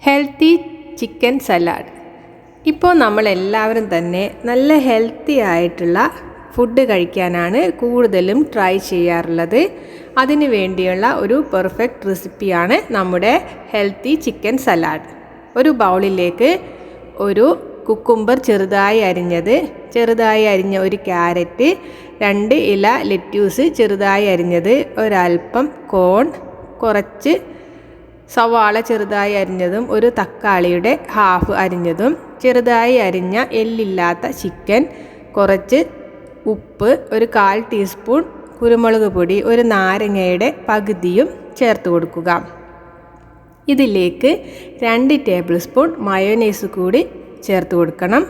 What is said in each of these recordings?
Healthy chicken salad. ഇപ്പോൾ നമ്മളെല്ലാവരും തന്നെ നല്ല ഹെൽത്തി ആയിട്ടുള്ള ഫുഡ് കഴിക്കാനാണ് കൂടുതലും ട്രൈ ചെയ്യാറുള്ളത്. അതിനു വേണ്ടിയുള്ള ഒരു പെർഫെക്റ്റ് റെസിപ്പിയാണ് നമ്മുടെ ഹെൽത്തി ചിക്കൻ സലാഡ്. ഒരു ബൗളിലേക്ക് ഒരു കുക്കുംബർ ചെറുതായി അരിഞ്ഞ ഒരു ക്യാരറ്റ്, 2 ഇല ലെറ്റ്യൂസ് ചെറുതായി അരിഞ്ഞത്, ഒരൽപ്പം കോൺ, കുറച്ച് സവാള ചെറുതായി അരിഞ്ഞതും, ഒരു തക്കാളിയുടെ ഹാഫ് അരിഞ്ഞതും, ചെറുതായി അരിഞ്ഞ എല്ലില്ലാത്ത ചിക്കൻ, കുറച്ച് ഉപ്പ്, ഒരു 1/4 ടീസ്പൂൺ കുരുമുളക് പൊടി, ഒരു നാരങ്ങയുടെ പകുതിയും ചേർത്ത് കൊടുക്കുക. ഇതിലേക്ക് 2 ടേബിൾ സ്പൂൺ മയോനൈസ് കൂടി ചേർത്ത് കൊടുക്കണം.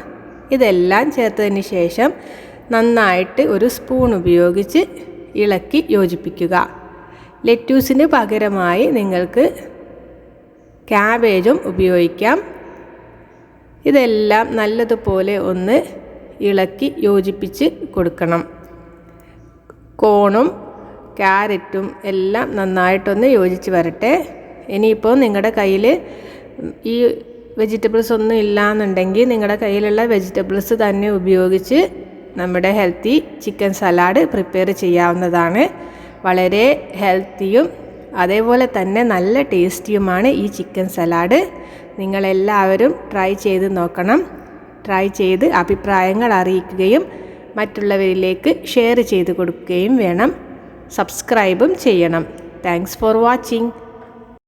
ഇതെല്ലാം ചേർത്തതിന് ശേഷം നന്നായിട്ട് ഒരു സ്പൂൺ ഉപയോഗിച്ച് ഇളക്കി യോജിപ്പിക്കുക. ലെറ്റ്യൂസിന് പകരമായി നിങ്ങൾക്ക് ക്യാബേജും ഉപയോഗിക്കാം. ഇതെല്ലാം നല്ലതുപോലെ ഒന്ന് ഇളക്കി യോജിപ്പിച്ച് കൊടുക്കണം. കോണും ക്യാരറ്റും എല്ലാം നന്നായിട്ടൊന്ന് യോജിച്ച് വരട്ടെ. ഇനിയിപ്പോൾ നിങ്ങളുടെ കയ്യിൽ ഈ വെജിറ്റബിൾസ് ഒന്നും ഇല്ലയെന്നുണ്ടെങ്കിൽ നിങ്ങളുടെ കയ്യിലുള്ള വെജിറ്റബിൾസ് തന്നെ ഉപയോഗിച്ച് നമ്മുടെ ഹെൽത്തി ചിക്കൻ സലാഡ് പ്രിപ്പയർ ചെയ്യാവുന്നതാണ്. വളരെ ഹെൽത്തിയും അതേപോലെ തന്നെ നല്ല ടേസ്റ്റിയുമാണ് ഈ ചിക്കൻ സലാഡ്. നിങ്ങളെല്ലാവരും ട്രൈ ചെയ്ത് നോക്കണം. ട്രൈ ചെയ്ത് അഭിപ്രായങ്ങൾ അറിയിക്കുകയും മറ്റുള്ളവരിലേക്ക് ഷെയർ ചെയ്ത് കൊടുക്കുകയും വേണം. സബ്സ്ക്രൈബും ചെയ്യണം. Thanks for watching.